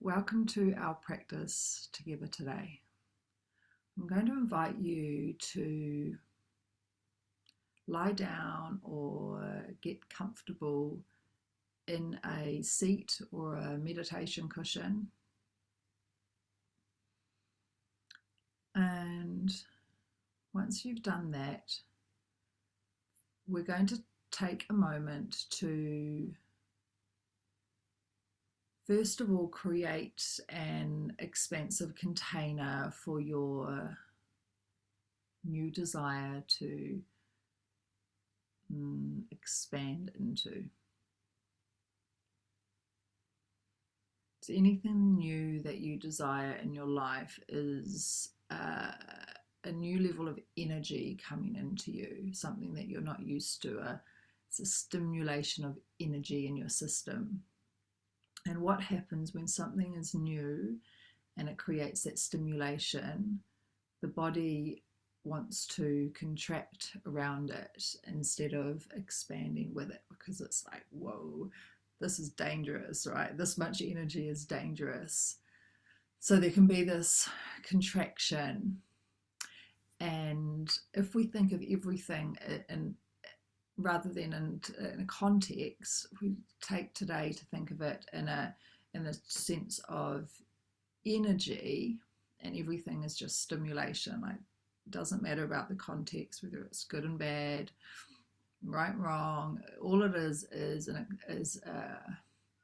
Welcome to our practice together today. I'm going to invite you to lie down or get comfortable in a seat or a meditation cushion. And once you've done that, we're going to take a moment to first of all create an expansive container for your new desire to expand into. So anything new that you desire in your life is a new level of energy coming into you, something that you're not used to. It's a stimulation of energy in your system. And what happens when something is new and it creates that stimulation, the body wants to contract around it instead of expanding with it, because it's like, whoa, this is dangerous, right? This much energy is dangerous. So there can be this contraction. And if we think of everything rather than in a context, we take today to think of it in a sense of energy, and everything is just stimulation. Like, it doesn't matter about the context, whether it's good and bad, right, wrong. All it is an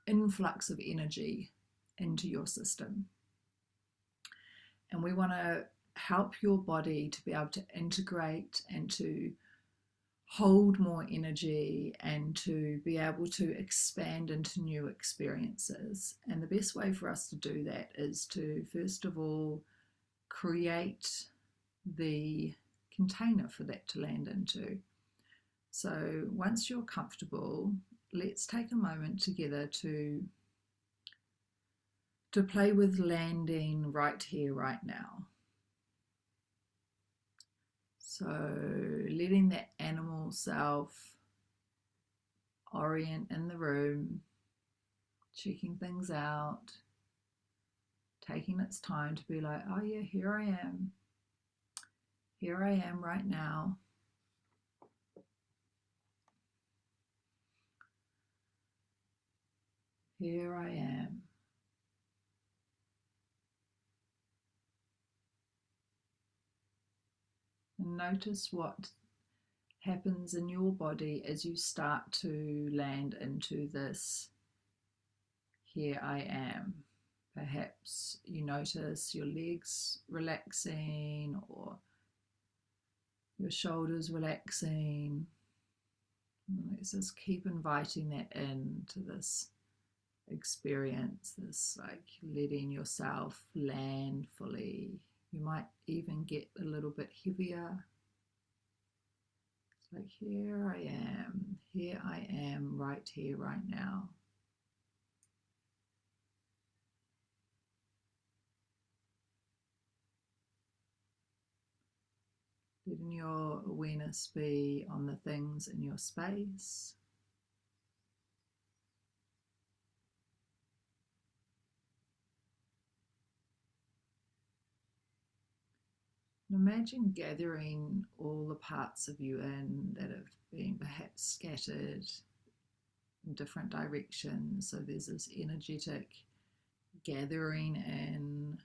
influx of energy into your system. And we want to help your body to be able to integrate and to hold more energy and to be able to expand into new experiences. And the best way for us to do that is to, first of all, create the container for that to land into. So once you're comfortable, let's take a moment together to play with landing right here, right now. So letting that animal self orient in the room, checking things out, taking its time to be like, oh yeah, here I am. Here I am right now. Here I am. And notice what happens in your body as you start to land into this here I am. Perhaps you notice your legs relaxing or your shoulders relaxing. Let's just keep inviting that into this experience, this like letting yourself land fully. You might even get a little bit heavier. It's like, here I am, right here, right now. Letting your awareness be on the things in your space. And imagine gathering all the parts of you in that have been perhaps scattered in different directions. So there's this energetic gathering in.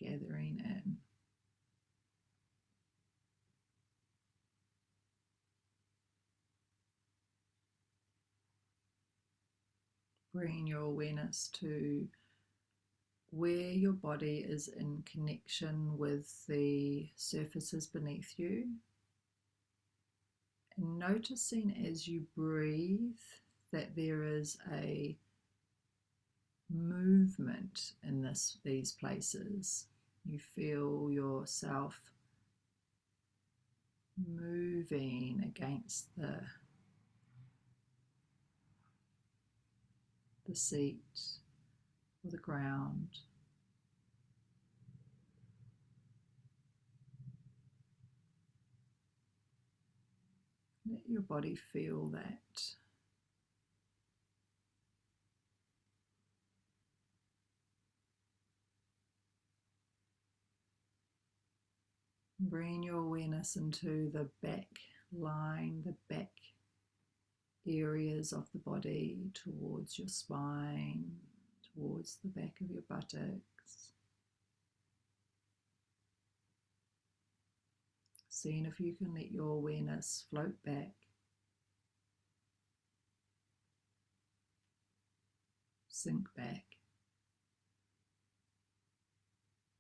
Gathering in. Bringing your awareness to where your body is in connection with the surfaces beneath you. And noticing as you breathe that there is a movement in these places. You feel yourself moving against the seat or the ground. Let your body feel that. Bring your awareness into the back line, the back areas of the body, towards your spine, towards the back of your buttocks. Seeing if you can let your awareness float back, sink back,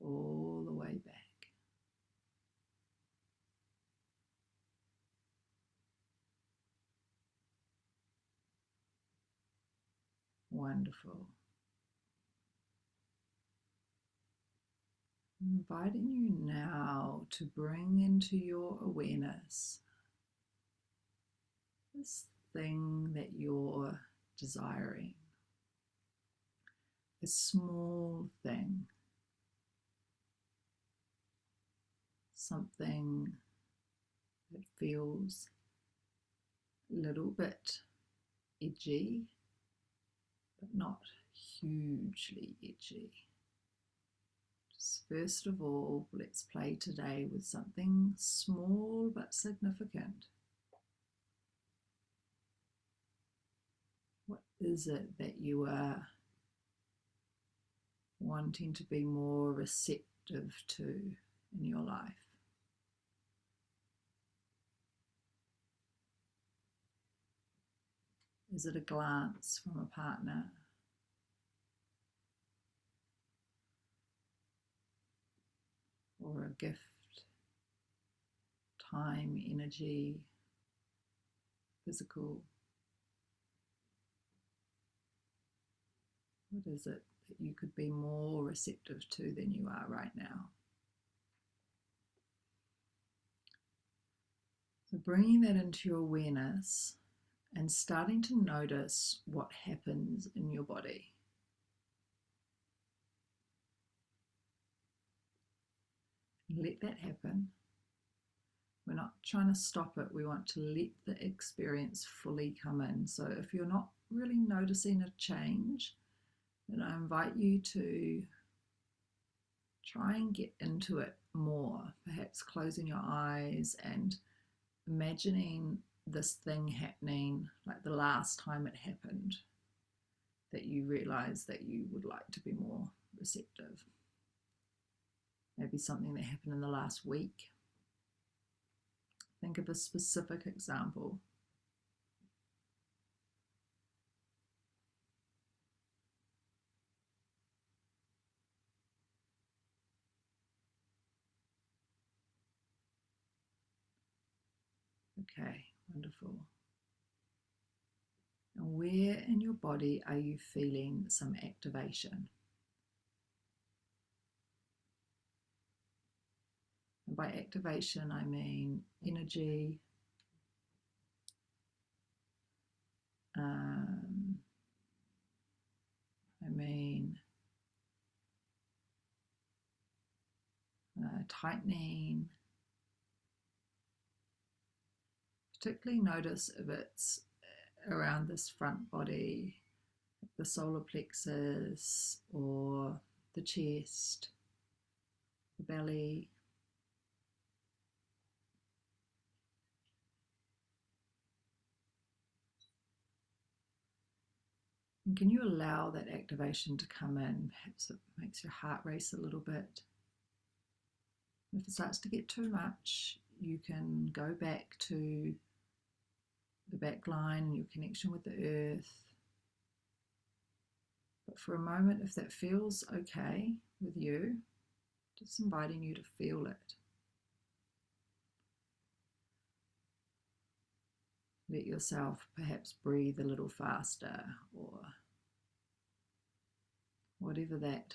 all the way back. Wonderful. I'm inviting you now to bring into your awareness this thing that you're desiring, this small thing, something that feels a little bit edgy, but not hugely edgy. Just first of all, let's play today with something small but significant. What is it that you are wanting to be more receptive to in your life? Is it a glance from a partner? Or a gift? Time, energy, physical? What is it that you could be more receptive to than you are right now? So bringing that into your awareness and starting to notice what happens in your body. Let that happen. We're not trying to stop it. We want to let the experience fully come in. So if you're not really noticing a change, then I invite you to try and get into it more, perhaps closing your eyes and imagining this thing happening like the last time it happened, that you realize that you would like to be more receptive. Maybe something that happened in the last week. Think of a specific example. Okay, wonderful. And where in your body are you feeling some activation? And by activation, I mean energy, I mean tightening. Particularly notice if it's around this front body, the solar plexus or the chest, the belly. And can you allow that activation to come in? Perhaps it makes your heart race a little bit. If it starts to get too much, you can go back to the back line and your connection with the earth. But for a moment, if that feels okay with you, just inviting you to feel it. Let yourself perhaps breathe a little faster, or whatever that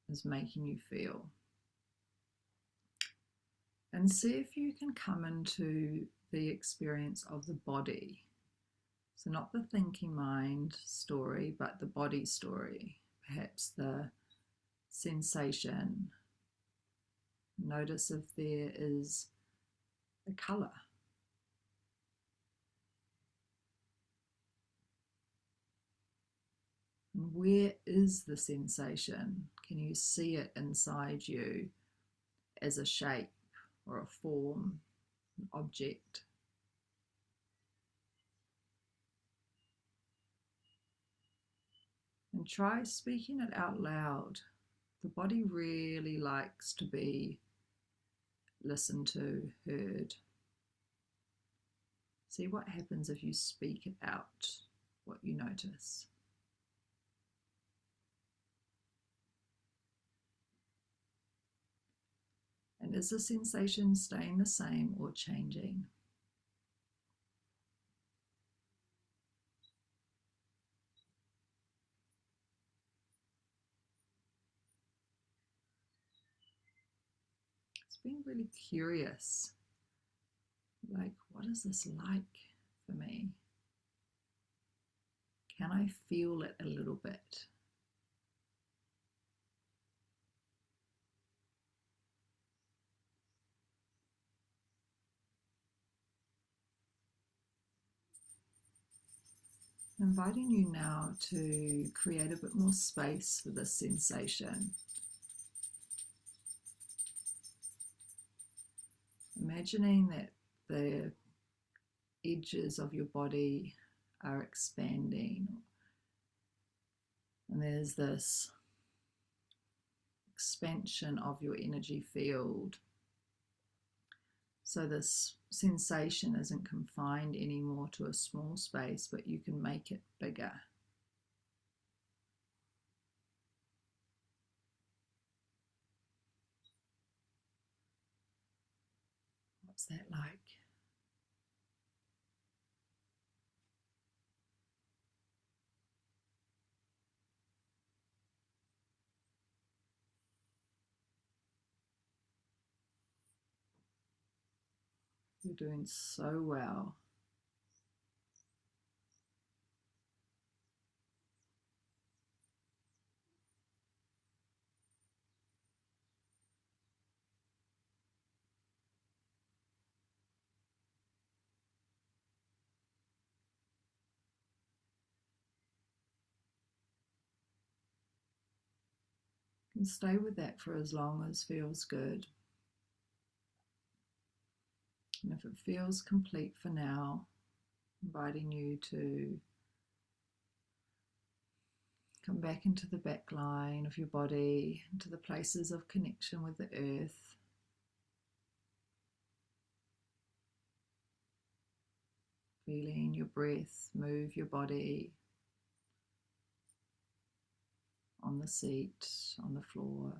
is making you feel. And see if you can come into the experience of the body. So not the thinking mind story, but the body story. Perhaps the sensation. Notice if there is a colour And where is the sensation? Can you see it inside you as a shape or a form, an object? And try speaking it out loud. The body really likes to be listened to, heard. See what happens if you speak it out, what you notice. And is the sensation staying the same or changing? It's being really curious. Like, what is this like for me? Can I feel it a little bit? Inviting you now to create a bit more space for this sensation. Imagining that the edges of your body are expanding, and there's this expansion of your energy field. So this sensation isn't confined anymore to a small space, but you can make it bigger. What's that like? You're doing so well. You can stay with that for as long as feels good. And if it feels complete for now, inviting you to come back into the back line of your body, into the places of connection with the earth. Feeling your breath move your body on the seat, on the floor.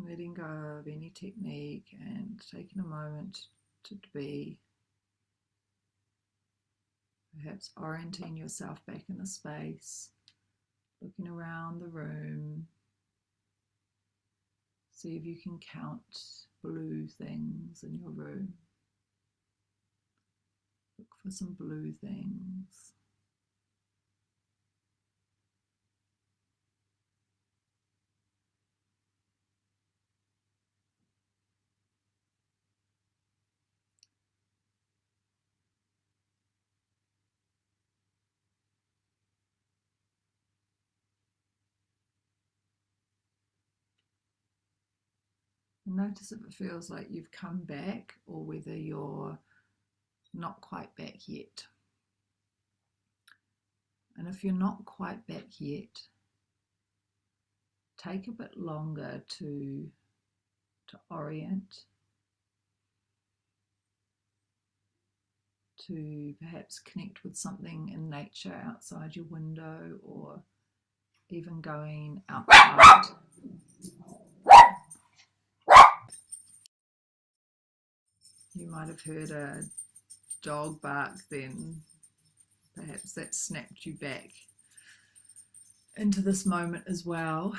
Letting go of any technique and taking a moment to be, perhaps orienting yourself back in the space, looking around the room. See if you can count blue things in your room. Look for some blue things. And notice if it feels like you've come back or whether you're not quite back yet. And if you're not quite back yet, take a bit longer to orient, to perhaps connect with something in nature outside your window, or even going outside. You might have heard a dog bark then. Perhaps that snapped you back into this moment as well.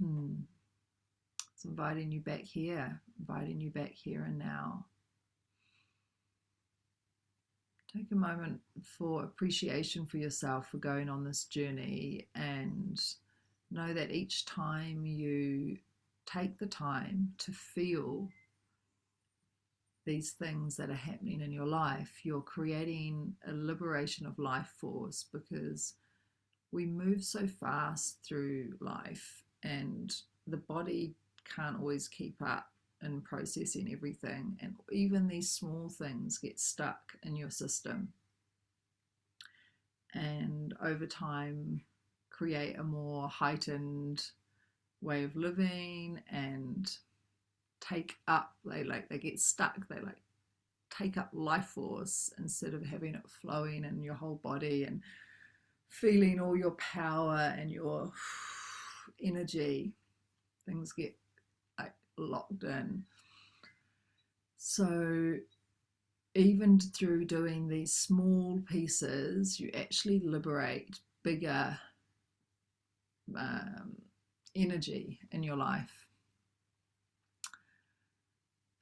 So It's inviting you back here, and now. Take a moment for appreciation for yourself for going on this journey, and know that each time you take the time to feel these things that are happening in your life, you're creating a liberation of life force, because we move so fast through life and the body can't always keep up in processing everything, and even these small things get stuck in your system, and over time create a more heightened way of living and they get stuck, they take up life force instead of having it flowing in your whole body and feeling all your power and your energy. Things get locked in. So even through doing these small pieces, you actually liberate bigger energy in your life.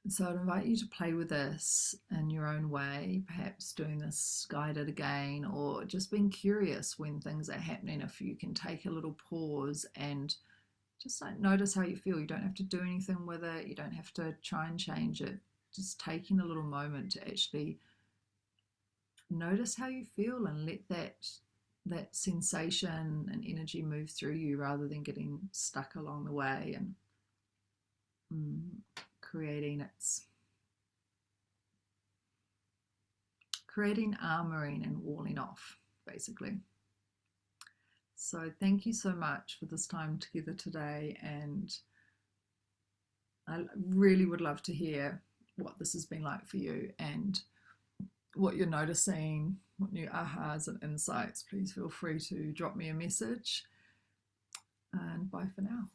So I'd invite you to play with this in your own way, perhaps doing this guided again, or just being curious when things are happening. If you can take a little pause and just notice how you feel. You don't have to do anything with it. You don't have to try and change it. Just taking a little moment to actually notice how you feel and let that sensation and energy move through you, rather than getting stuck along the way and creating armoring and walling off, basically. So thank you so much for this time together today, and I really would love to hear what this has been like for you and what you're noticing, what new ahas and insights. Please feel free to drop me a message, and bye for now.